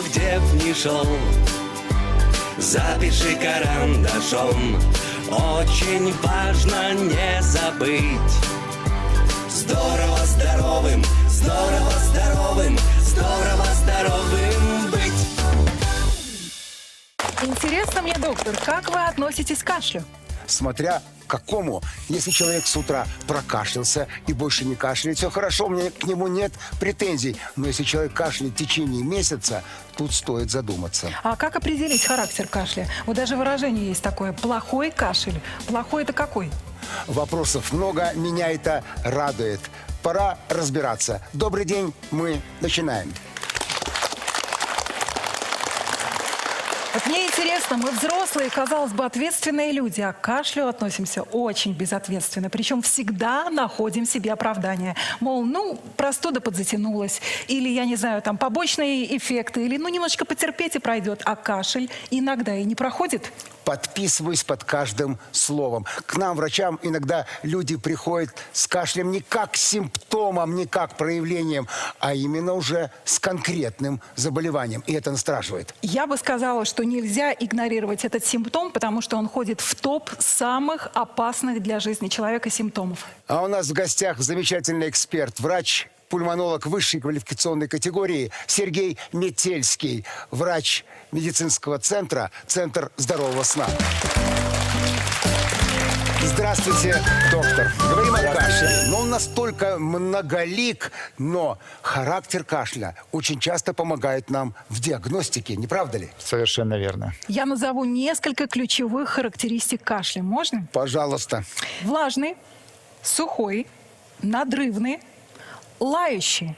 где б ни шел, запиши карандашом. Очень важно не забыть. Здорово здоровым, здорово здоровым, здорово здоровым быть. Интересно мне, доктор, как вы относитесь к кашлю? Смотря к какому. Если человек с утра прокашлялся и больше не кашляет, все хорошо, у меня к нему нет претензий. Но если человек кашляет в течение месяца, тут стоит задуматься. А как определить характер кашля? Вот даже выражение есть такое: плохой кашель. Плохой это какой? Вопросов много, меня это радует. Пора разбираться. Добрый день, мы начинаем. Вот мне интересно, мы взрослые, казалось бы, ответственные люди, а к кашлю относимся очень безответственно. Причем всегда находим себе оправдание. Мол, простуда подзатянулась, или, я не знаю, там побочные эффекты, или, немножечко потерпеть и пройдет. А кашель иногда и не проходит. Подписываюсь под каждым словом. К нам, врачам, иногда люди приходят с кашлем не как симптомом, не как проявлением, а именно уже с конкретным заболеванием. И это настораживает. Я бы сказала, что нельзя игнорировать этот симптом, потому что он входит в топ самых опасных для жизни человека симптомов. А у нас в гостях замечательный эксперт, врач, пульмонолог высшей квалификационной категории Сергей Метельский, врач медицинского центра «Центр здорового сна». Здравствуйте, доктор. Говорим о кашле. Но он настолько многолик, но характер кашля очень часто помогает нам в диагностике, не правда ли? Совершенно верно. Я назову несколько ключевых характеристик кашля. Можно? Пожалуйста. Влажный, сухой, надрывный, лающий,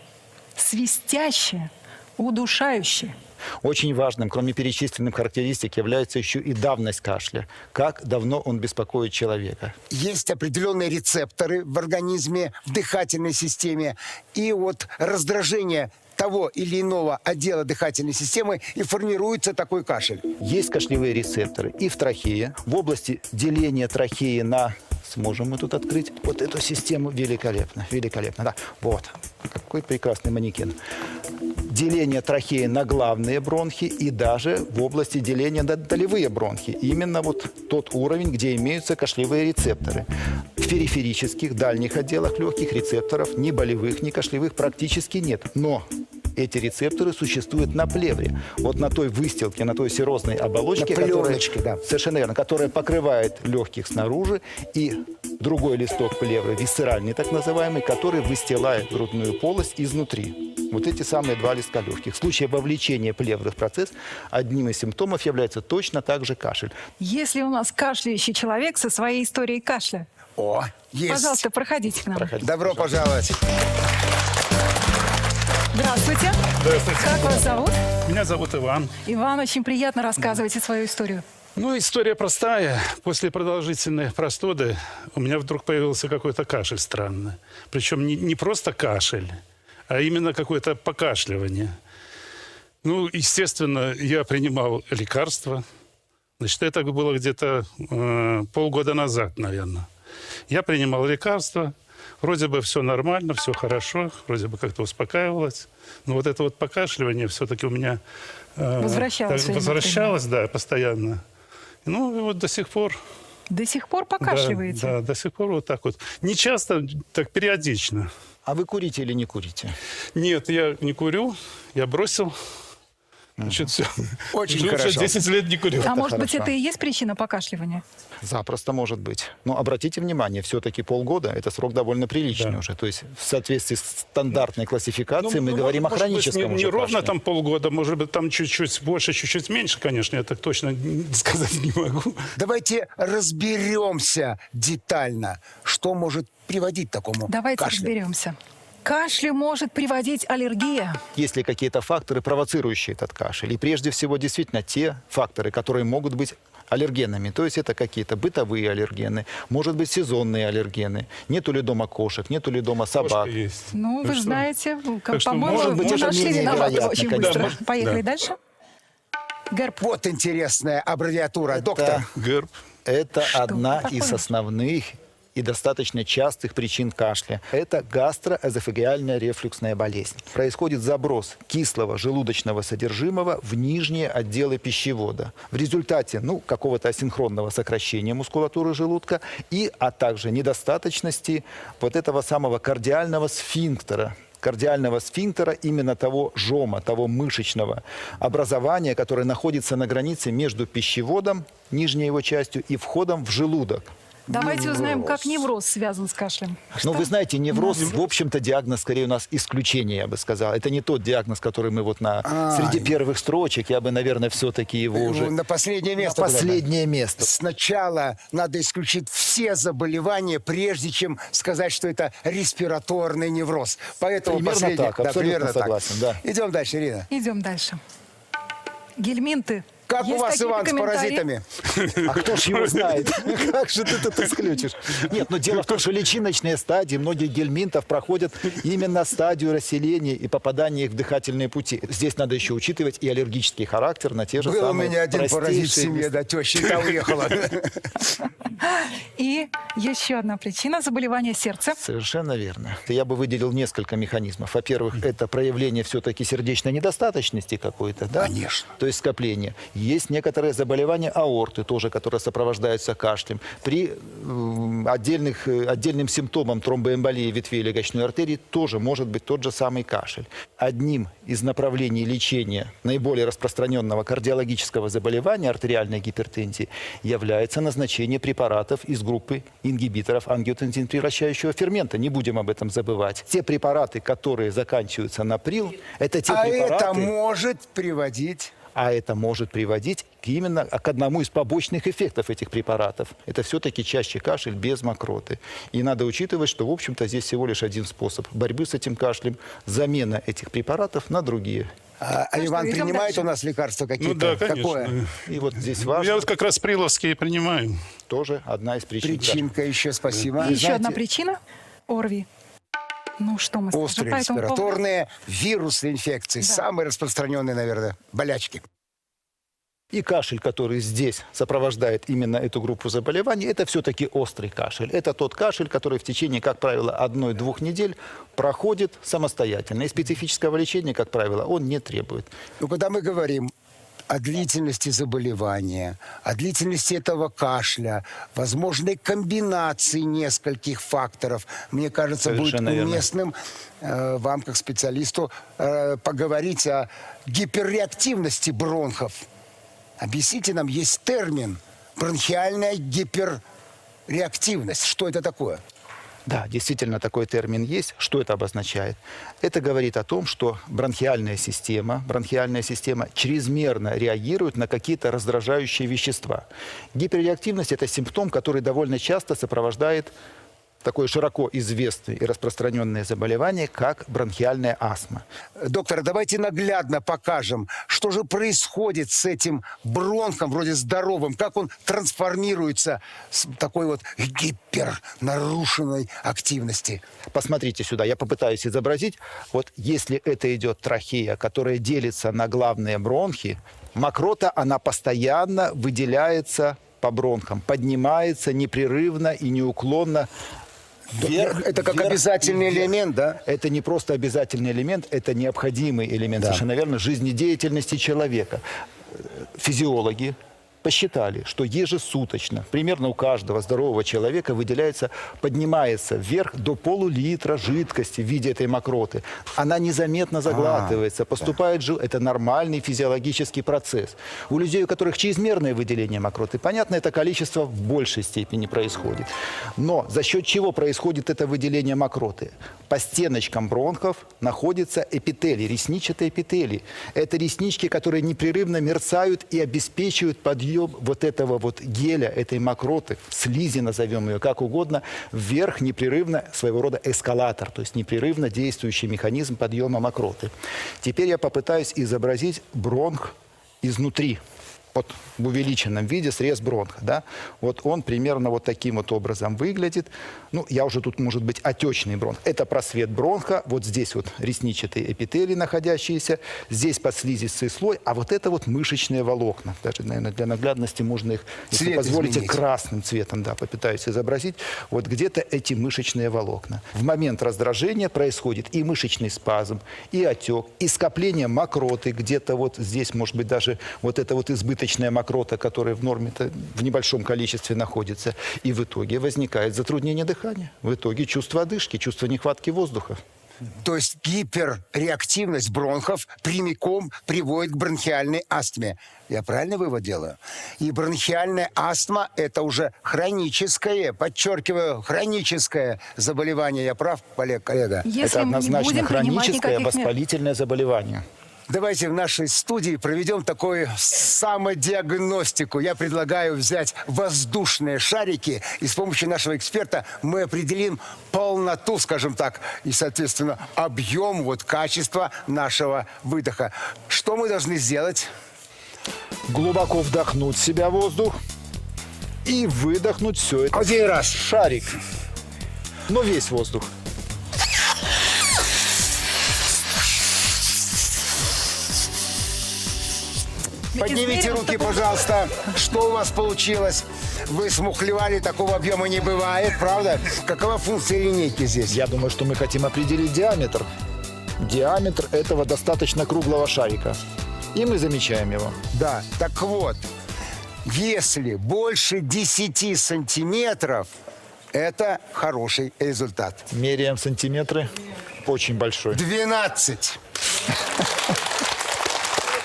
свистящий, удушающий. Очень важным, кроме перечисленных характеристик, является еще и давность кашля. Как давно он беспокоит человека. Есть определенные рецепторы в организме, в дыхательной системе. И вот раздражение того или иного отдела дыхательной системы и формируется такой кашель. Есть кашлевые рецепторы и в трахее, в области деления трахеи на... Сможем мы тут открыть вот эту систему? Великолепно, великолепно. Да, вот, какой прекрасный манекен. Деление трахеи на главные бронхи и даже в области деления на долевые бронхи. Именно вот тот уровень, где имеются кашлевые рецепторы. В периферических, дальних отделах легких рецепторов ни болевых, ни кашлевых практически нет. Но эти рецепторы существуют на плевре. Вот на той выстилке, на той серозной оболочке, совершенно верно, которая покрывает легких снаружи, и другой листок плевры, висцеральный так называемый, который выстилает грудную полость изнутри. Вот эти самые два листка легких. В случае вовлечения плевры в процесс одним из симптомов является точно так же кашель. Если у нас кашляющий человек со своей историей кашля, О, есть. пожалуйста, проходите к нам. Проходите, Добро пожаловать. Здравствуйте. Здравствуйте. Как вас зовут? Меня зовут Иван. Иван, очень приятно. Рассказывайте свою историю. История простая. После продолжительной простуды у меня вдруг появился какой-то кашель странный. Причем не просто кашель, а именно какое-то покашливание. Естественно, я принимал лекарства. Значит, это было где-то полгода назад, наверное. Я принимал лекарства. Вроде бы все нормально, все хорошо, вроде бы как-то успокаивалось. Но вот это вот покашливание все-таки у меня возвращалось, да, постоянно. И вот до сих пор. До сих пор покашливаете? Да, до сих пор вот так вот. Не часто, так периодично. А вы курите или не курите? Нет, я не курю, я бросил. Значит, все. Очень уже хорошо. 10 лет не курю. А может быть, хорошо. это и есть причина покашливания? Запросто может быть. Но обратите внимание, все-таки полгода – это срок довольно приличный уже. То есть в соответствии с стандартной классификацией мы говорим о хроническом не уже ровно кашле. там полгода, может быть, там чуть-чуть больше, чуть-чуть меньше, конечно, я так точно сказать не могу. Давайте разберемся детально, что может приводить к такому Давайте кашлю. разберемся. К кашлю может приводить аллергия. Есть ли какие-то факторы, провоцирующие этот кашель? И прежде всего, действительно, те факторы, которые могут быть аллергенами. То есть это какие-то бытовые аллергены, может быть, сезонные аллергены. Нету ли дома кошек, нету ли дома собак. Кошка есть. Вы Так что- знаете, так что, по-моему, может быть, мы это нашли менее виноватого вероятно, очень конечно. быстро. Поехали Да. дальше. ГЭРБ. Вот интересная аббревиатура. Доктор. ГЭРБ. Это одна такое? из основных и достаточно частых причин кашля. Это гастроэзофагеальная рефлюксная болезнь. Происходит заброс кислого желудочного содержимого в нижние отделы пищевода. В результате какого-то асинхронного сокращения мускулатуры желудка а также недостаточности вот этого самого кардиального сфинктера. Именно того жома, того мышечного образования, которое находится на границе между пищеводом, нижней его частью, и входом в желудок. Давайте узнаем, как невроз связан с кашлем. Вы знаете, невроз, в общем-то, диагноз, скорее, у нас исключение, я бы сказал. Это не тот диагноз, который мы среди первых строчек, я бы, наверное, все-таки его уже... На последнее место. На последнее место. Сначала надо исключить все заболевания, прежде чем сказать, что это респираторный невроз. Поэтому Примерно так, абсолютно согласен. Да. Идем дальше, Ирина. Идем дальше. Гельминты. Как Есть у вас, какие-то Иван, с комментарии? паразитами? А кто ж его знает? Как же ты это исключишь? Нет, но дело в том, что личиночные стадии многих гельминтов проходят именно стадию расселения и попадания их в дыхательные пути. Здесь надо еще учитывать и аллергический характер на те же Был у самые меня один паразит в простейшие семье, да, теща, и та уехала. И еще одна причина – заболевания сердца. Совершенно верно. Я бы выделил несколько механизмов. Во-первых, это проявление все-таки сердечной недостаточности какой-то, да? Конечно. То есть скопление. Есть некоторые заболевания аорты тоже, которые сопровождаются кашлем. При отдельным симптомам тромбоэмболии ветвей легочной артерии тоже может быть тот же самый кашель. Одним из направлений лечения наиболее распространенного кардиологического заболевания артериальной гипертензии является назначение препаратов из группы ингибиторов ангиотензин-превращающего фермента. Не будем об этом забывать. Те препараты, которые заканчиваются на прил, это те препараты... это может приводить именно к одному из побочных эффектов этих препаратов. Это все-таки чаще кашель без мокроты. И надо учитывать, что, в общем-то, здесь всего лишь один способ борьбы с этим кашлем – замена этих препаратов на другие. Иван идем принимает дальше. у нас лекарства какие-то? Ну да, конечно. Какое? И вот здесь Я важно вот как раз приловские принимаю. тоже одна из причин. Причинка еще, спасибо. И еще одна причина – ОРВИ. Ну, что мы скажем Острые по этому поводу? респираторные вирусные инфекции. Самые распространенные, наверное, болячки. И кашель, который здесь сопровождает именно эту группу заболеваний, это все-таки острый кашель. Это тот кашель, который в течение, как правило, 1-2 недель проходит самостоятельно. И специфического лечения, как правило, он не требует. Но когда мы говорим о длительности заболевания, о длительности этого кашля, возможной комбинации нескольких факторов, мне кажется, будет Совершенно верно. уместным вам, как специалисту, поговорить о гиперреактивности бронхов. Объясните нам, есть термин бронхиальная гиперреактивность. Что это такое? Да, действительно, такой термин есть. Что это обозначает? Это говорит о том, что бронхиальная система чрезмерно реагирует на какие-то раздражающие вещества. Гиперреактивность – это симптом, который довольно часто сопровождает такое широко известное и распространенное заболевание, как бронхиальная астма. Доктор, давайте наглядно покажем, что же происходит с этим бронхом, вроде здоровым, как он трансформируется с такой вот гипернарушенной активности. Посмотрите сюда, я попытаюсь изобразить. Вот если это идет трахея, которая делится на главные бронхи, мокрота, она постоянно выделяется по бронхам, поднимается непрерывно и неуклонно вверх. Это как вверх, обязательный вверх. элемент, да? Это не просто обязательный элемент, это необходимый элемент, совершенно верно, жизнедеятельности человека. Физиологи посчитали, что ежесуточно, примерно у каждого здорового человека поднимается вверх до полулитра жидкости в виде этой мокроты. Она незаметно заглатывается, поступает это нормальный физиологический процесс. У людей, у которых чрезмерное выделение мокроты, понятно, это количество в большей степени происходит. Но за счет чего происходит это выделение мокроты? По стеночкам бронхов находятся эпителии, ресничатые эпителии. Это реснички, которые непрерывно мерцают и обеспечивают подъем вот этого вот геля, этой мокроты, слизи назовем ее как угодно, вверх непрерывно, своего рода эскалатор, то есть непрерывно действующий механизм подъема мокроты. Теперь я попытаюсь изобразить бронх изнутри. вот в увеличенном виде срез бронха, да, вот он примерно вот таким вот образом выглядит. Ну, я уже тут, может быть, отечный бронх. Это просвет бронха, вот здесь вот ресничатые эпителии находящиеся, здесь подслизистый слой, а вот это вот мышечные волокна. Даже, наверное, для наглядности можно их, если Цвет позволите, изменить. красным цветом, да, попытаюсь изобразить. Вот где-то эти мышечные волокна. В момент раздражения происходит и мышечный спазм, и отек, и скопление мокроты. Где-то вот здесь, может быть, даже вот это вот избыточная мокрота, которая в норме-то в небольшом количестве находится. И в итоге возникает затруднение дыхания. В итоге чувство одышки, чувство нехватки воздуха. То есть гиперреактивность бронхов прямиком приводит к бронхиальной астме. Я правильный вывод делаю? И бронхиальная астма – это уже хроническое, подчеркиваю, хроническое заболевание. Я прав, коллега? Если это мы не однозначно будем принимать хроническое никаких мер. воспалительное заболевание. Давайте в нашей студии проведем такую самодиагностику. Я предлагаю взять воздушные шарики, и с помощью нашего эксперта мы определим полноту, скажем так, и, соответственно, объем, вот, качество нашего выдоха. Что мы должны сделать? Глубоко вдохнуть в себя воздух и выдохнуть все это. Один раз. Шарик. Но весь воздух. Поднимите Измерим, руки, чтобы- пожалуйста. Что у вас получилось? Вы смухлевали, такого объема не бывает, правда? Какова функция линейки здесь? Я думаю, что мы хотим определить диаметр. Диаметр этого достаточно круглого шарика. И мы замечаем его. Да, так вот, если больше 10 сантиметров, это хороший результат. Меряем сантиметры. Очень большой. 12.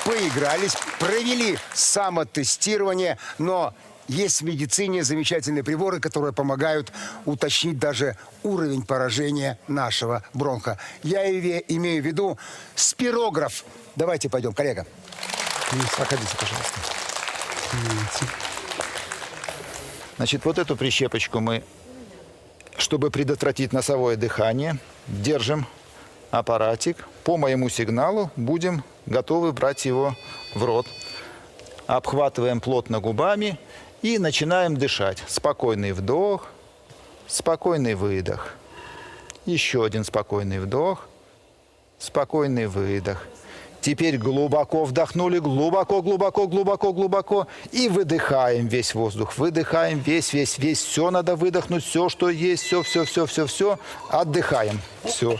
Поигрались, провели самотестирование, но есть в медицине замечательные приборы, которые помогают уточнить даже уровень поражения нашего бронха. Я имею в виду спирограф. Давайте пойдем, коллега. Проходите, пожалуйста. Значит, вот эту прищепочку мы, чтобы предотвратить носовое дыхание, держим аппаратик. По моему сигналу будем готовы брать его в рот. Обхватываем плотно губами и начинаем дышать. Спокойный вдох, спокойный выдох. Еще один спокойный вдох, спокойный выдох. Теперь глубоко вдохнули, глубоко, глубоко, глубоко, глубоко. И выдыхаем весь воздух. Выдыхаем весь. Все надо выдохнуть, все, что есть, все. Отдыхаем. Все.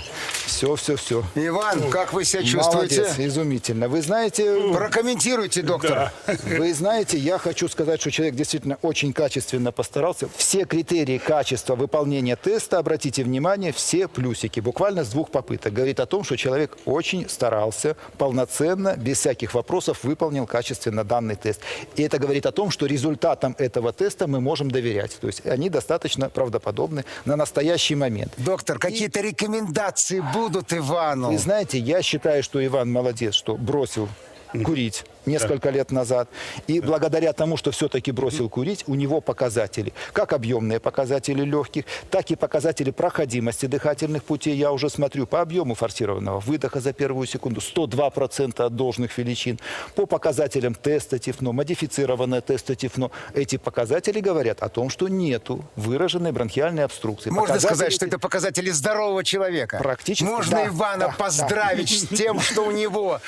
Иван, как вы себя чувствуете? Молодец, изумительно. Вы знаете, Прокомментируйте, доктор. вы знаете, я хочу сказать, что человек действительно очень качественно постарался. Все критерии качества выполнения теста, обратите внимание, все плюсики. Буквально с 2 попыток. Говорит о том, что человек очень старался, полноценно, без всяких вопросов выполнил качественно данный тест. И это говорит о том, что результатам этого теста мы можем доверять. То есть они достаточно правдоподобны на настоящий момент. Доктор, какие-то рекомендации будут Ивану? Вы знаете, я считаю, что Иван молодец, что бросил курить несколько лет назад. И благодаря тому, что все-таки бросил курить, у него показатели, как объемные показатели легких, так и показатели проходимости дыхательных путей. Я уже смотрю по объему форсированного выдоха за первую секунду 102% от должных величин. По показателям теста ТИФНО, модифицированное теста ТИФНО, эти показатели говорят о том, что нету выраженной бронхиальной обструкции. Можно Показатели сказать, что эти- это показатели здорового человека. Практически, Можно да, Ивана да, поздравить с тем, что у него...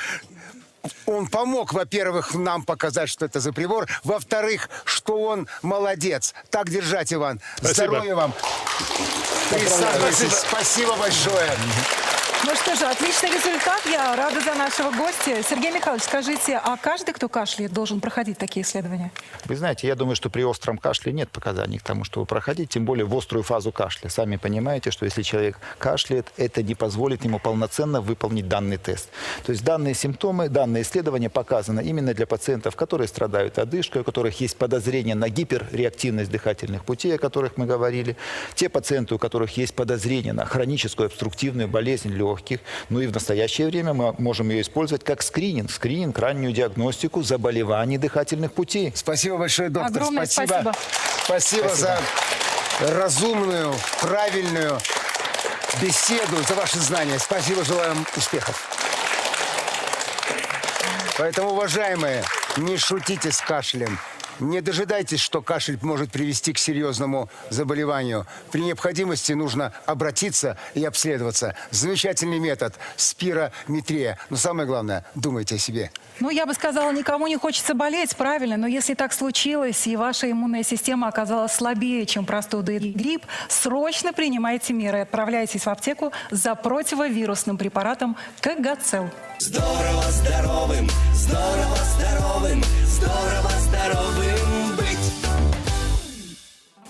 Он помог, во-первых, нам показать, что это за прибор. Во-вторых, что он молодец. Так держать, Иван. Спасибо. Здоровья вам. Присаживайтесь. Спасибо большое. Ну что же, отличный результат. Я рада за нашего гостя. Сергей Михайлович, скажите, а каждый, кто кашляет, должен проходить такие исследования? Вы знаете, я думаю, что при остром кашле нет показаний к тому, чтобы проходить, тем более в острую фазу кашля. Сами понимаете, что если человек кашляет, это не позволит ему полноценно выполнить данный тест. То есть данные симптомы, данное исследование показано именно для пациентов, которые страдают одышкой, у которых есть подозрение на гиперреактивность дыхательных путей, о которых мы говорили. Те пациенты, у которых есть подозрение на хроническую обструктивную болезнь легких. Ну и в настоящее время мы можем ее использовать как скрининг. Скрининг, раннюю диагностику заболеваний дыхательных путей. Спасибо большое, доктор. Огромное спасибо. Спасибо за разумную, правильную беседу, за ваши знания. Спасибо, желаем успехов. Поэтому, уважаемые, Не шутите с кашлем. Не дожидайтесь, что кашель может привести к серьезному заболеванию. При необходимости нужно обратиться и обследоваться. Замечательный метод – спирометрия. Но самое главное – думайте о себе. Ну, я бы сказала, никому не хочется болеть, правильно, но если так случилось, и ваша иммунная система оказалась слабее, чем простуда и грипп, срочно принимайте меры и отправляйтесь в аптеку за противовирусным препаратом Кагацел. Здорово здоровым, здорово здоровым, здорово здоровым быть.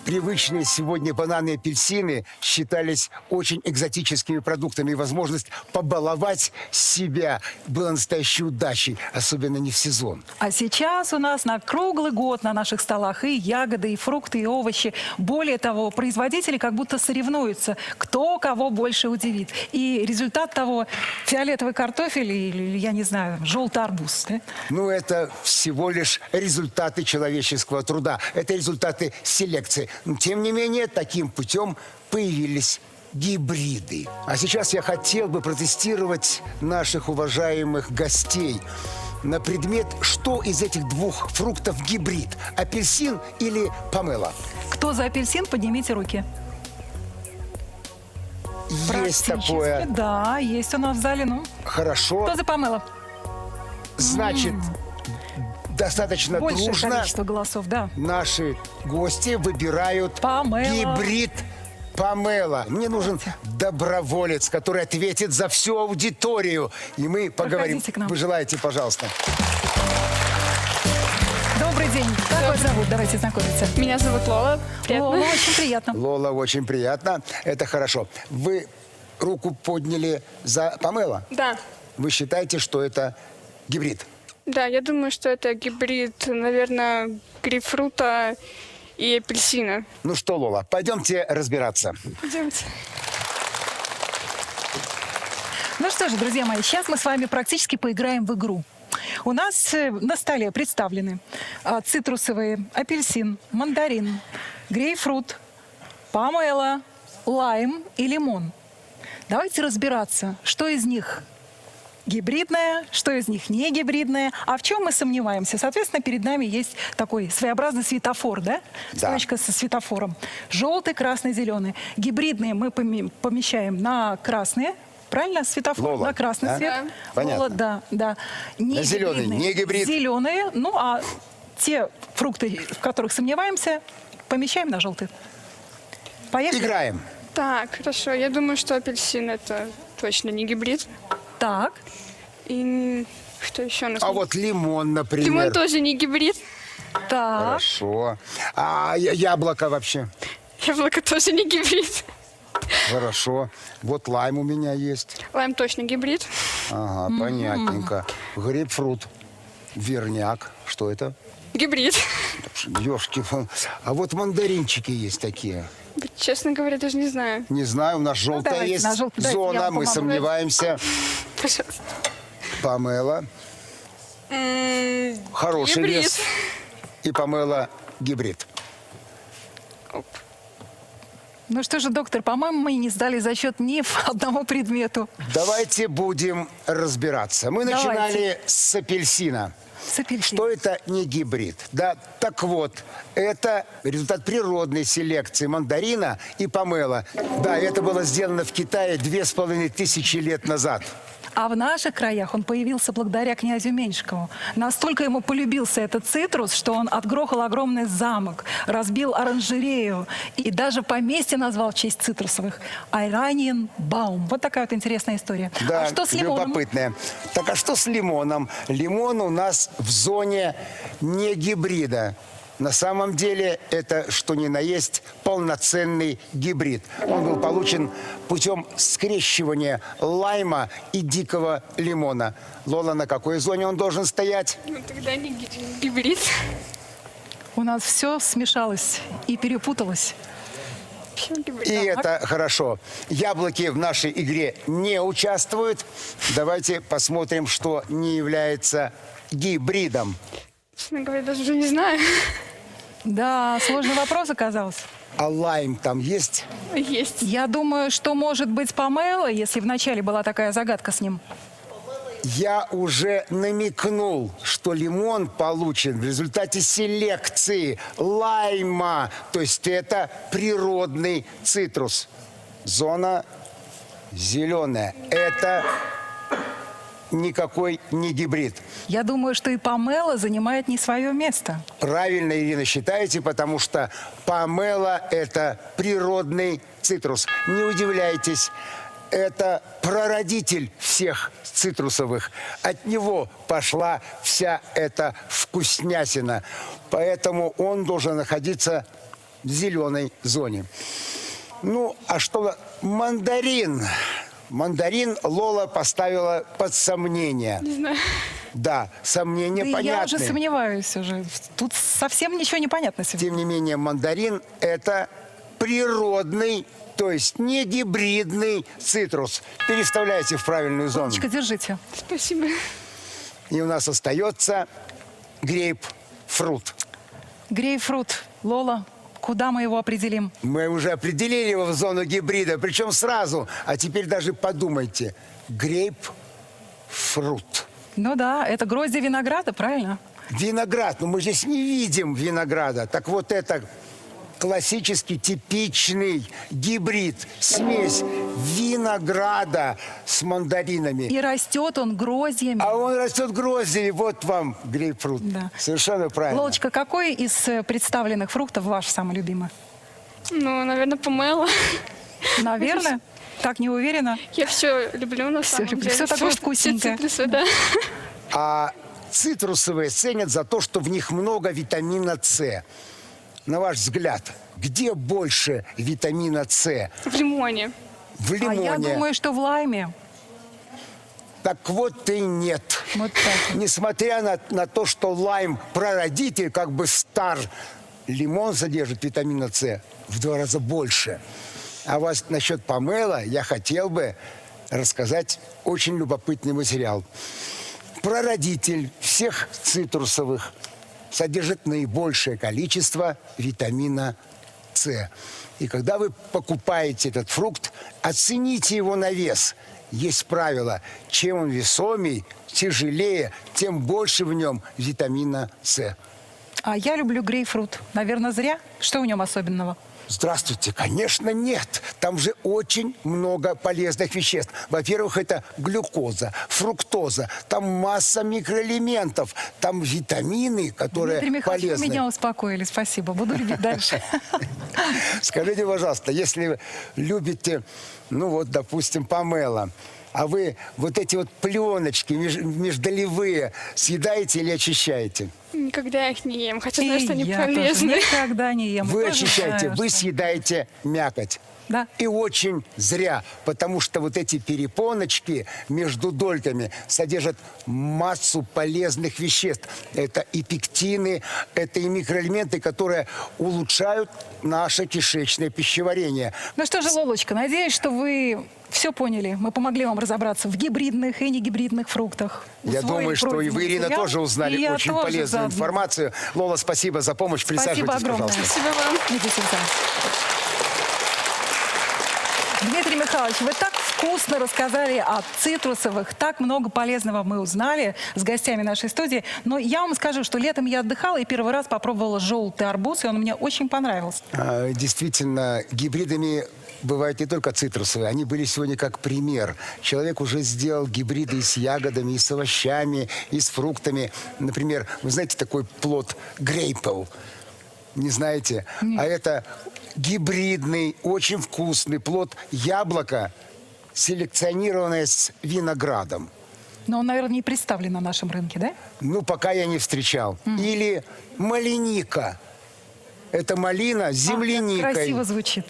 Привычные сегодня бананы и апельсины считались очень экзотическими продуктами. И возможность побаловать себя была настоящей удачей, особенно не в сезон. А сейчас у нас на круглый год на наших столах и ягоды, и фрукты, и овощи. Более того, производители как будто соревнуются, кто кого больше удивит. И результат того – фиолетовый картофель или, я не знаю, желтый арбуз. Да? Ну, это всего лишь результаты человеческого труда. Это результаты селекции. Но, тем не менее, таким путем появились гибриды. А сейчас я хотел бы протестировать наших уважаемых гостей на предмет, что из этих двух фруктов гибрид – апельсин или помело. Кто за апельсин, поднимите руки. Есть Практически, такое. Да, есть у нас в зале. Ну, Хорошо. кто за помело? Значит, достаточно Большее дружно количество голосов, да. наши гости выбирают Помело. гибрид помело. Мне нужен доброволец, который ответит за всю аудиторию. И мы поговорим. Проходите к нам. Вы желаете, пожалуйста. Добрый день. Как вас зовут? Давайте знакомиться. Меня зовут Лола. Приятно. Лола, очень приятно. Лола, очень приятно. Это хорошо. Вы руку подняли за помело? Да. Вы считаете, что это гибрид? Да, я думаю, что это гибрид, наверное, грейпфрута и апельсина. Ну что, Лола, пойдемте разбираться. Идемте. Ну что же, друзья мои, сейчас мы с вами практически поиграем в игру. У нас на столе представлены цитрусовые, апельсин, мандарин, грейпфрут, помело, лайм и лимон. Давайте разбираться, что из них гибридное, что из них не гибридное, а в чем мы сомневаемся. Соответственно, перед нами есть такой своеобразный светофор, да? Да. Строчка со светофором. Желтый, красный, зеленый. Гибридные мы помещаем на красные. Правильно? Светофор Лола, на красный да? свет. Понятно. Лола, да, да. Не На зеленый, гибридные. не гибрид. Зеленые. Ну, а те фрукты, в которых сомневаемся, помещаем на желтый. Поехали? Играем. Так, хорошо. Я думаю, что апельсин это точно не гибрид. Так. И что еще у нас? А вот лимон, например. Лимон тоже не гибрид. Так. Хорошо. А яблоко вообще? Яблоко тоже не гибрид. Хорошо. Вот лайм у меня есть. Лайм точно гибрид. Ага, понятненько. Грейпфрут. Верняк. Что это? Гибрид. Ёшки. А вот мандаринчики есть такие. Честно говоря, даже не знаю. Не знаю, у нас желтая давайте, есть на желтый дайте, я зона. вам Мы помогу. сомневаемся. Пожалуйста. Помело. Хороший Гибрид. вес. И помело гибрид. Оп. Ну что же, доктор, по-моему, мы не сдали зачет ни в одному предмету. Давайте будем разбираться. Мы Давайте. начинали с апельсина. С апельсином. Что это не гибрид? Да, так вот, это результат природной селекции мандарина и помело. Да, это было сделано в Китае 2500 лет назад. А в наших краях он появился благодаря князю Меньшикову. Настолько ему полюбился этот цитрус, что он отгрохал огромный замок, разбил оранжерею и даже поместье назвал в честь цитрусовых. Айраниенбаум. Вот такая вот интересная история. Да, А что с лимоном? любопытное. Так, а что с лимоном? Лимон у нас в зоне не гибрида. На самом деле это, что ни на есть, полноценный гибрид. Он был получен путем скрещивания лайма и дикого лимона. Лола, на какой зоне он должен стоять? Ну тогда не гибрид. У нас все смешалось и перепуталось. Почему гибрид? И это хорошо. Яблоки в нашей игре не участвуют. Давайте посмотрим, что не является гибридом. Честно говоря, даже уже не знаю. Да, сложный вопрос оказался. А лайм там есть? Есть. Я думаю, что может быть помело, если вначале была такая загадка с ним. я уже намекнул, что лимон получен в результате селекции лайма. То есть это природный цитрус. Зона зеленая. Это никакой не гибрид. Я думаю, что и помело занимает не свое место. Правильно, Ирина, считаете, потому что помело – это природный цитрус. Не удивляйтесь, это прародитель всех цитрусовых. От него пошла вся эта вкуснясина. Поэтому он должен находиться в зеленой зоне. Ну, а что мандарин? Мандарин Лола поставила под сомнение. Не знаю. Да, сомнения Да и я понятны. уже сомневаюсь уже. Тут совсем ничего не понятно сегодня. Тем не менее, мандарин – это природный, то есть не гибридный цитрус. Переставляйте в правильную зону. Лолочка, держите. Спасибо. И у нас остается грейпфрут. Грейпфрут. Лола, куда мы его определим? Мы уже определили его в зону гибрида, причем сразу. А теперь даже подумайте. Грейпфрут. Ну да, это гроздья винограда, правильно? Виноград. Но мы здесь не видим винограда. Так вот это классический, типичный гибрид. Смесь винограда с мандаринами. И растет он гроздьями. А он растет гроздями. Вот вам грейпфрут. Да. Совершенно правильно. Лолочка, какой из представленных фруктов ваш самый любимый? Ну, наверное, помело. Наверное. Так не уверена. Я все люблю на самом люблю. деле. Всё такое Все вкусненькое. цитрусы, да. А цитрусовые ценят за то, что в них много витамина С. На ваш взгляд, где больше витамина С? В лимоне. В А лимоне. я думаю, что в лайме. Так вот и нет. Вот так. Несмотря на то, что лайм прародитель, как бы стар, лимон содержит витамина С в 2 раза больше. А вот насчет помело я хотел бы рассказать очень любопытный материал. Прародитель всех цитрусовых содержит наибольшее количество витамина С. И когда вы покупаете этот фрукт, оцените его на вес. Есть правило, чем он весомей, тяжелее, тем больше в нем витамина С. А я люблю грейпфрут. Наверное, зря. Что в нем особенного? Здравствуйте, конечно, нет. Там же очень много полезных веществ. Во-первых, это глюкоза, фруктоза, там масса микроэлементов, там витамины, которые Дмитрий Михайлович, вы полезны. меня успокоили. Спасибо. Буду любить дальше. Скажите, пожалуйста, если вы любите, ну вот, допустим, помело, а вы вот эти вот пленочки междолевые съедаете или очищаете? Никогда их не ем, хотя И знаю, что они я тоже полезны. никогда не ем. Вы Тоже очищаете, знаю, вы что- съедаете мякоть. Да. И очень зря, потому что вот эти перепоночки между дольками содержат массу полезных веществ. Это и пектины, это и микроэлементы, которые улучшают наше кишечное пищеварение. Ну что же, Лолочка, надеюсь, что вы все поняли. Мы помогли вам разобраться в гибридных и негибридных фруктах. Я Усвоили думаю, что и вы, пройденный Ирина, материал. тоже узнали И я очень тоже полезную заодно. информацию. Лола, спасибо за помощь. Спасибо Присаживайтесь, огромное. пожалуйста. Спасибо вам. Идите сюда. Дмитрий Михайлович, вы так вкусно рассказали о цитрусовых, так много полезного мы узнали с гостями нашей студии. Но я вам скажу, что летом я отдыхала и первый раз попробовала желтый арбуз, и он мне очень понравился. Действительно, гибридами бывают не только цитрусовые. Они были сегодня как пример. Человек уже сделал гибриды и с ягодами, и с овощами, и с фруктами. Например, вы знаете такой плод грейпл? Не знаете? А это гибридный, очень вкусный плод яблока, селекционированное с виноградом. Но он, наверное, не представлен на нашем рынке, да? Ну, пока я не встречал. Или малиника. Это малина с земляникой. Красиво звучит.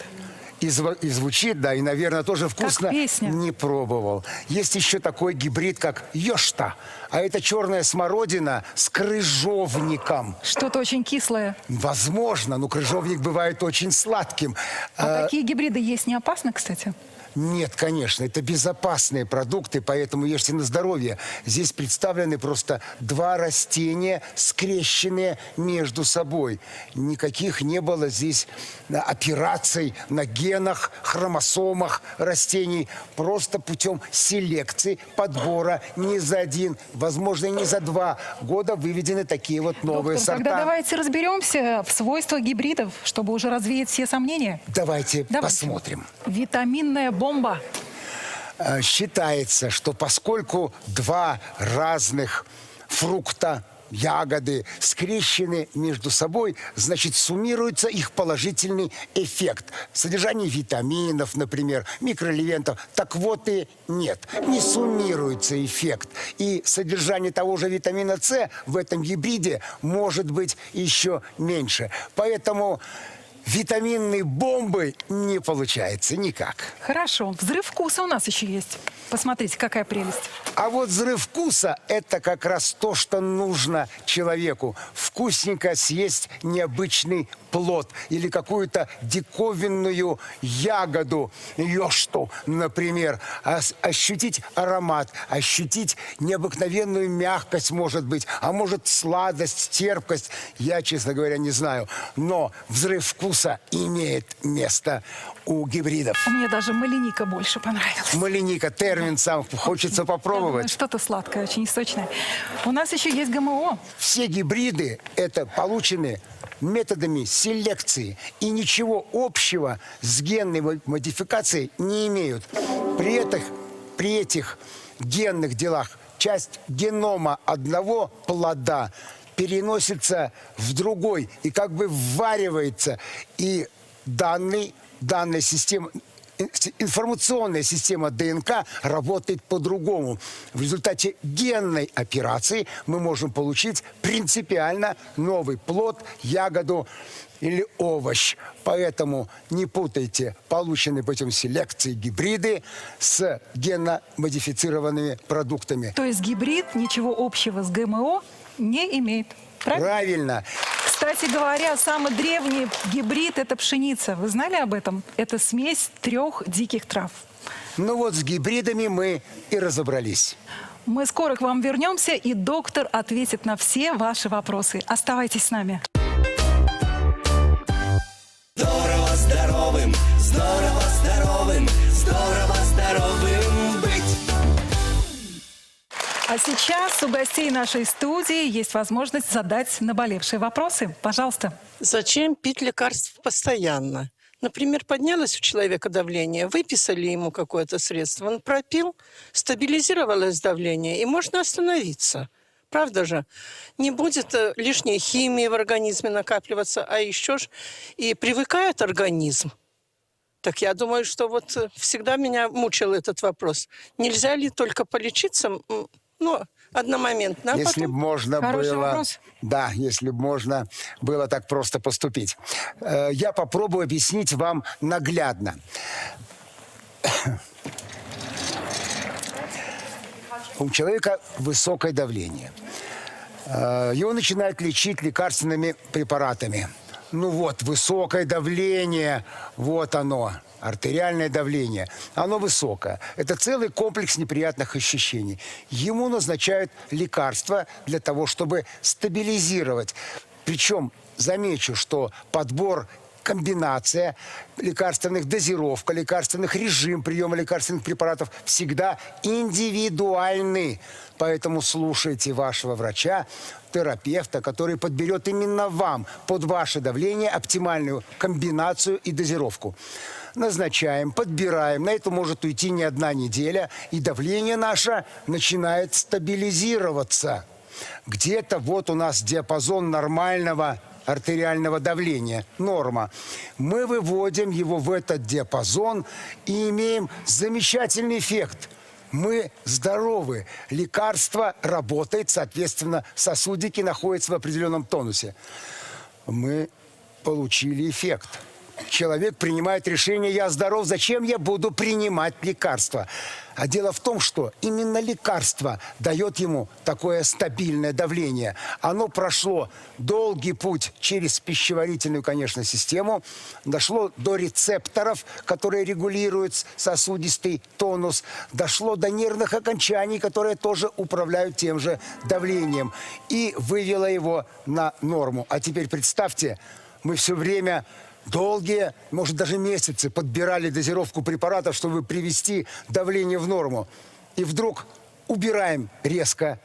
И звучит, да, и, наверное, тоже вкусно. песня. Не пробовал. Есть еще такой гибрид, как йошта. А это черная смородина с крыжовником. Что-то очень кислое. Возможно, но крыжовник бывает очень сладким. А какие гибриды есть, не опасно, кстати? Нет, конечно, это безопасные продукты, поэтому ешьте на здоровье. Здесь представлены просто два растения, скрещенные между собой. Никаких не было здесь операций на генах, хромосомах растений. Просто путем селекции, подбора не за один, возможно, и не за 2 года выведены такие вот новые Доктор, сорта. тогда давайте разберемся в свойствах гибридов, чтобы уже развеять все сомнения. Давайте Давайте. посмотрим. Витаминная бомба. Считается, что поскольку 2 разных фрукта, ягоды скрещены между собой, значит, суммируется их положительный эффект. Содержание витаминов, например, микроэлементов. Так вот и нет, не суммируется эффект. И содержание того же витамина С в этом гибриде может быть еще меньше. Поэтому витаминной бомбы не получается никак. Хорошо. Взрыв вкуса у нас еще есть. Посмотрите, какая прелесть. А вот взрыв вкуса – это как раз то, что нужно человеку. Вкусненько съесть необычный плод или какую-то диковинную ягоду, йошту, например. Ощутить аромат, ощутить необыкновенную мягкость, может быть, а может сладость, терпкость. Я, честно говоря, не знаю. Но взрыв вкуса имеет место у гибридов. Мне даже малиника больше понравилась. Малиника, термин сам, хочется Я думаю, попробовать. что-то сладкое, очень сочное. У нас еще есть ГМО. Все гибриды это получены методами селекции и ничего общего с генной модификацией не имеют. При этих генных делах часть генома одного плода переносится в другой и как бы вваривается. И данная система, информационная система ДНК работает по-другому. В результате генной операции мы можем получить принципиально новый плод, ягоду или овощ. Поэтому не путайте полученные путем селекции гибриды с генно-модифицированными продуктами. То есть гибрид ничего общего с ГМО не имеет. Правильно? Правильно. Кстати говоря, самый древний гибрид – это пшеница. Вы знали об этом? Это смесь 3 диких трав. Ну вот с гибридами мы и разобрались. Мы скоро к вам вернемся, и доктор ответит на все ваши вопросы. Оставайтесь с нами. Здорово здоровым, здорово здоровым, здорово здоровым быть. А сейчас у гостей нашей студии есть возможность задать наболевшие вопросы. Пожалуйста. Зачем пить лекарства постоянно? Например, поднялось у человека давление, выписали ему какое-то средство, он пропил, стабилизировалось давление, и можно остановиться. Правда же? Не будет лишней химии в организме накапливаться, а еще ж и привыкает организм. Так я думаю, что вот всегда меня мучил этот вопрос. Нельзя ли только полечиться, одномоментно, а Если бы потом... можно Хороший было... вопрос. Да, если бы можно было так просто поступить. Я попробую объяснить вам наглядно. У человека высокое давление. Его начинают лечить лекарственными препаратами. Ну вот, высокое давление, вот оно, артериальное давление. Оно высокое. Это целый комплекс неприятных ощущений. Ему назначают лекарства для того, чтобы стабилизировать. Причем, замечу, что подбор, комбинация лекарственных, дозировка лекарственных, режим приема лекарственных препаратов всегда индивидуальны. Поэтому слушайте вашего врача, терапевта, который подберет именно вам под ваше давление оптимальную комбинацию и дозировку. Назначаем, подбираем. На это может уйти не 1 неделя, и давление наше начинает стабилизироваться. Где-то вот у нас диапазон нормального артериального давления, норма. Мы выводим его в этот диапазон и имеем замечательный эффект. Мы здоровы. Лекарство работает, соответственно, сосудики находятся в определенном тонусе. Мы получили эффект. человек принимает решение «я здоров, зачем я буду принимать лекарства?». А дело в том, что именно лекарство дает ему такое стабильное давление. Оно прошло долгий путь через пищеварительную, конечно, систему, дошло до рецепторов, которые регулируют сосудистый тонус, дошло до нервных окончаний, которые тоже управляют тем же давлением, и вывело его на норму. А теперь представьте, мы все время долгие, может, даже месяцы подбирали дозировку препаратов, чтобы привести давление в норму. И вдруг убираем резко.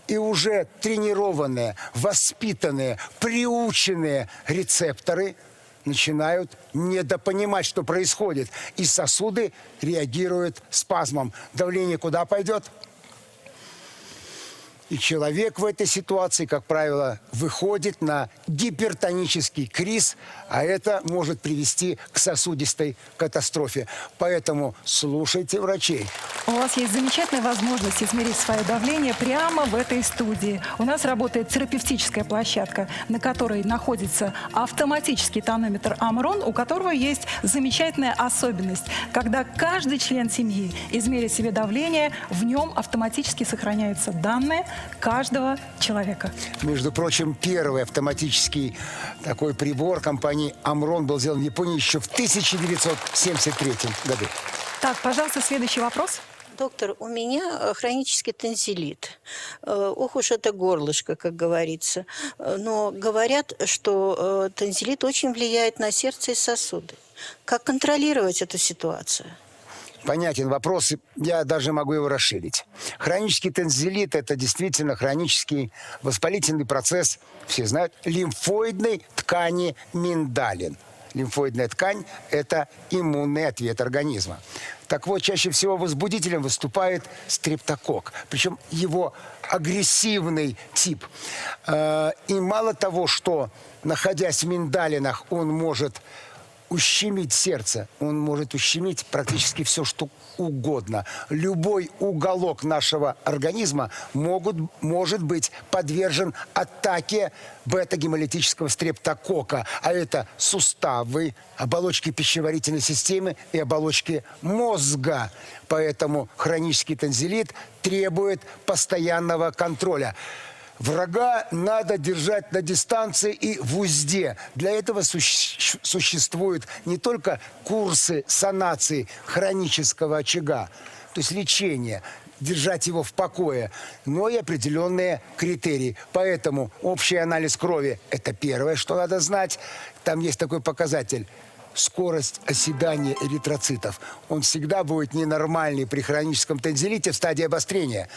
И уже тренированные, воспитанные, приученные рецепторы начинают недопонимать, что происходит. И сосуды реагируют спазмом. Давление куда пойдет? И человек в этой ситуации, как правило, выходит на гипертонический криз, а это может привести к сосудистой катастрофе. Поэтому слушайте врачей. У вас есть замечательная возможность измерить свое давление прямо в этой студии. У нас работает терапевтическая площадка, на которой находится автоматический тонометр Амрон, у которого есть замечательная особенность. Когда каждый член семьи измерит себе давление, в нем автоматически сохраняются данные каждого человека. Между прочим, первый автоматический такой прибор компании Амрон был сделан в Японии еще в 1973 году. Так, пожалуйста, следующий вопрос. Доктор, у меня хронический тонзиллит. Ох уж это горлышко, как говорится. Но говорят, что тонзиллит очень влияет на сердце и сосуды. Как контролировать эту ситуацию? Понятен вопрос, я даже могу его расширить. Хронический тонзиллит – это действительно хронический воспалительный процесс, все знают, лимфоидной ткани миндалин. Лимфоидная ткань – это иммунный ответ организма. Так вот, чаще всего возбудителем выступает стрептококк, причем его агрессивный тип. И мало того, что, находясь в миндалинах, он может ущемить сердце, он может ущемить практически все, что угодно. Любой уголок нашего организма может быть подвержен атаке бета-гемолитического стрептококка, а это суставы, оболочки пищеварительной системы и оболочки мозга. Поэтому хронический тонзиллит требует постоянного контроля. Врага надо держать на дистанции и в узде. Для этого существуют не только курсы санации хронического очага, то есть лечение, держать его в покое, но и определенные критерии. Поэтому общий анализ крови – это первое, что надо знать. Там есть такой показатель – скорость оседания эритроцитов. Он всегда будет ненормальный при хроническом тонзиллите в стадии обострения.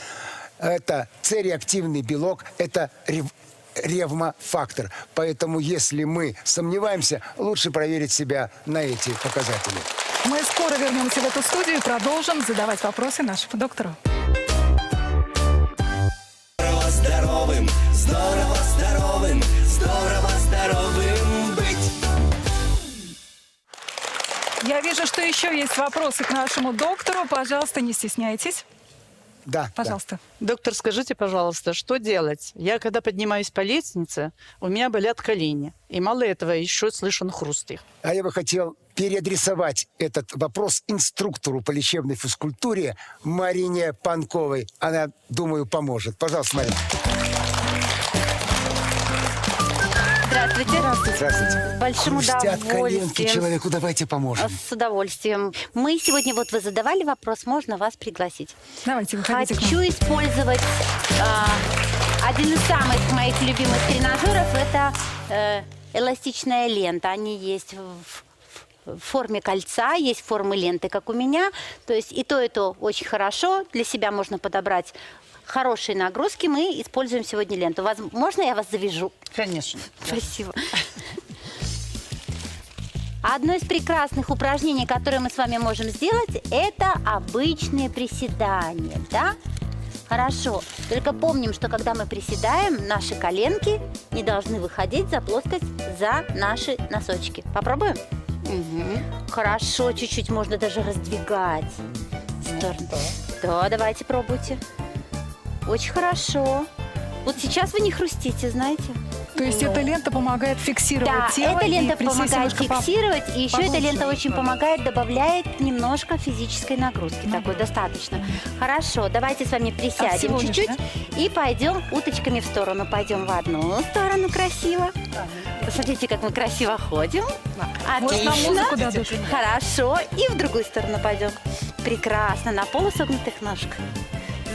Это С-реактивный белок, это ревмофактор. Поэтому, если мы сомневаемся, лучше проверить себя на эти показатели. Мы скоро вернемся в эту студию и продолжим задавать вопросы нашему доктору. Здорово здоровым, здорово здоровым, здорово здоровым быть. Я вижу, что еще есть вопросы к нашему доктору. Пожалуйста, не стесняйтесь. Да, Пожалуйста. Доктор, скажите, пожалуйста, что делать? Я, когда поднимаюсь по лестнице, у меня болят колени. И мало этого, еще слышен хруст их. А я бы хотел переадресовать этот вопрос инструктору по лечебной физкультуре Марине Панковой. Она, думаю, поможет. Пожалуйста, Марина. Здравствуйте. Здравствуйте. С большим Хрустят коленки удовольствием. человеку, давайте поможем. С удовольствием. Мы сегодня, вот вы задавали вопрос, можно вас пригласить. Давайте, выходите к нам. Хочу использовать один из самых моих любимых тренажеров. Это эластичная лента. Они есть в форме кольца, есть формы ленты, как у меня. То есть и то очень хорошо. Для себя можно подобрать хорошие нагрузки. Мы используем сегодня ленту. Можно я вас завяжу? Конечно. Спасибо. Одно из прекрасных упражнений, которое мы с вами можем сделать, это обычные приседания, да? Хорошо. Только помним, что когда мы приседаем, наши коленки не должны выходить за плоскость, за наши носочки. Попробуем? Угу. Хорошо, чуть-чуть можно даже раздвигать. Да, давайте пробуйте. Очень хорошо. Вот сейчас вы не хрустите, знаете? То есть эта лента помогает фиксировать Да, тело эта и лента присесть помогает немножко фиксировать, и еще эта поглубже. лента очень помогает, добавляет немножко физической нагрузки, такой достаточно. Хорошо, давайте с вами всего присядем лишь, чуть-чуть да? и пойдем уточками в сторону. Пойдем в одну сторону красиво. Посмотрите, как мы красиво ходим. Может, нам Отлично. музыку дадут? Хорошо, и в другую сторону пойдем. Прекрасно, на полусогнутых ножках.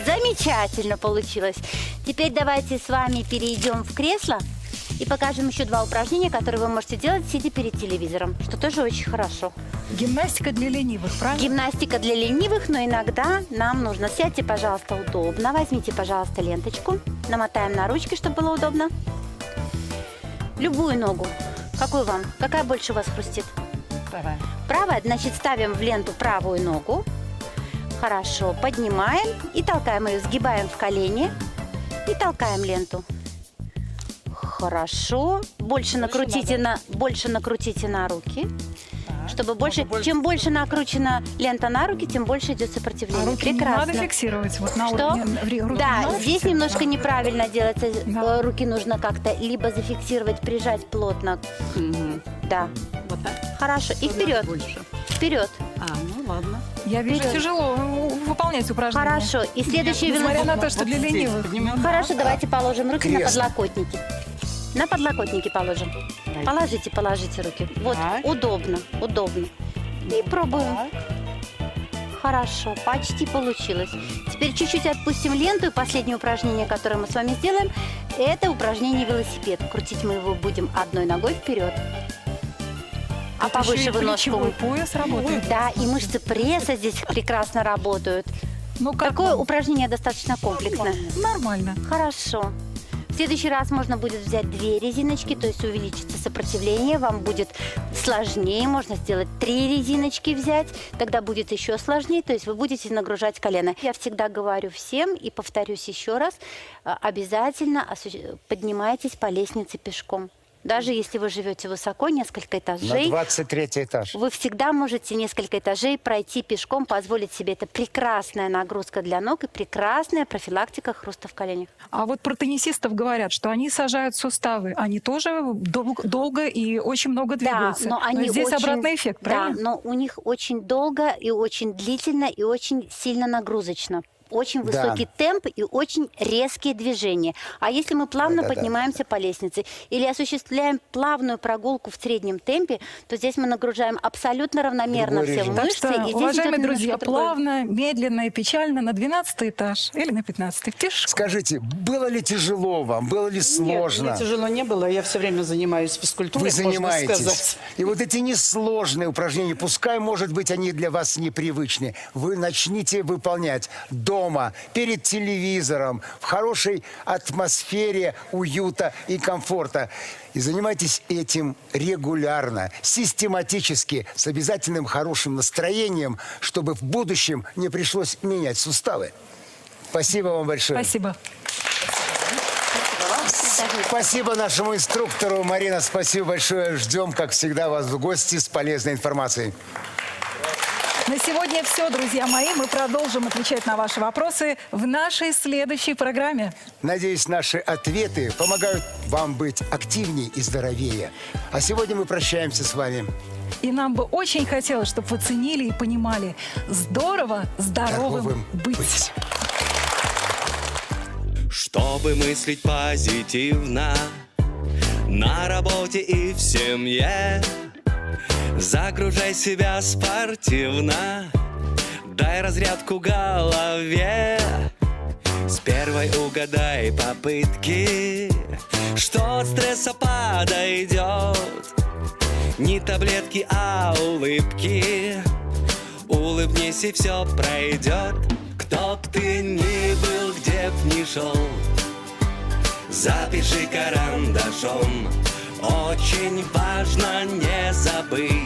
Замечательно получилось. Теперь давайте с вами перейдем в кресло и покажем еще 2 упражнения, которые вы можете делать, сидя перед телевизором, что тоже очень хорошо. Гимнастика для ленивых, правильно? Гимнастика для ленивых, но иногда нам нужно. Сядьте, пожалуйста, удобно. Возьмите, пожалуйста, ленточку. Намотаем на ручки, чтобы было удобно. Любую ногу. Какую вам? Какая больше у вас хрустит? Правая. Правая, значит, ставим в ленту правую ногу. Хорошо, поднимаем и толкаем ее, сгибаем в колени и толкаем ленту. Хорошо, больше накрутите на руки, чтобы больше. Чем больше накручена лента на руки, тем больше идет А сопротивление. руки не Прекрасно. надо фиксировать вот на Что? уровне руки не Да, надо здесь фиксировать? немножко неправильно делается. Да. Руки нужно как-то либо зафиксировать, прижать плотно. Да. Вот так? Хорошо. И вперед. Больше. Вперед. Ну ладно. Я вижу, Вперед. тяжело выполнять упражнения. Хорошо. И следующий Несмотря на велосипед. то, что для ленивых. Хорошо, давайте положим руки на Кресло. подлокотники. На подлокотники положим. Положите руки. Вот, Так. удобно. И пробуем. Хорошо, почти получилось. Теперь чуть-чуть отпустим ленту. И последнее упражнение, которое мы с вами сделаем, это упражнение велосипед. Крутить мы его будем одной ногой вперед. А Тут еще повыше и вы ножку. плечевой пояс работает. Да, и мышцы пресса здесь прекрасно работают. Ну, как Такое вам? упражнение достаточно комплексное. Нормально. Хорошо. В следующий раз можно будет взять 2 резиночки, то есть увеличится сопротивление, вам будет сложнее, можно сделать 3 резиночки взять, тогда будет еще сложнее, то есть вы будете нагружать колено. Я всегда говорю всем и повторюсь еще раз, обязательно поднимайтесь по лестнице пешком. Даже если вы живете высоко, несколько На этажей, 23 этаж. вы всегда можете несколько этажей пройти пешком, позволить себе. Это прекрасная нагрузка для ног и прекрасная профилактика хруста в коленях. А вот про теннисистов говорят, что они сажают суставы. Они тоже долго и очень много двигаются. Да, но они здесь очень, обратный эффект, правильно? Да, но у них очень долго и очень длительно и очень сильно нагрузочно. Очень Да. высокий темп и очень резкие движения. А если мы плавно Да-да-да. поднимаемся по лестнице или осуществляем плавную прогулку в среднем темпе, то здесь мы нагружаем абсолютно равномерно Другой все режим. Так мышцы. что, и здесь уважаемые идет друзья, немножко другой. плавно, медленно и печально на 12 этаж или на 15 пешком. Скажите, было ли тяжело вам, было ли сложно? Нет, мне тяжело не было. Я все время занимаюсь физкультурой, Вы можно занимаетесь. сказать. И вот эти несложные упражнения, пускай, может быть, они для вас непривычны, вы начните выполнять дома, перед телевизором, в хорошей атмосфере уюта и комфорта. И занимайтесь этим регулярно, систематически, с обязательным хорошим настроением, чтобы в будущем не пришлось менять суставы. Спасибо вам большое. Спасибо. Спасибо нашему инструктору. Марина, спасибо большое. Ждем, как всегда, вас в гости с полезной информацией. На сегодня все, друзья мои. Мы продолжим отвечать на ваши вопросы в нашей следующей программе. Надеюсь, наши ответы помогают вам быть активнее и здоровее. А сегодня мы прощаемся с вами. И нам бы очень хотелось, чтобы вы ценили и понимали, здорово здоровым быть. Чтобы мыслить позитивно на работе и в семье, загружай себя спортивно, дай разрядку голове. С первой угадай попытки, что от стресса подойдет. Не таблетки, а улыбки. Улыбнись, и все пройдет. Кто б ты ни был, где б ни шел, запиши карандашом. Очень важно не забыть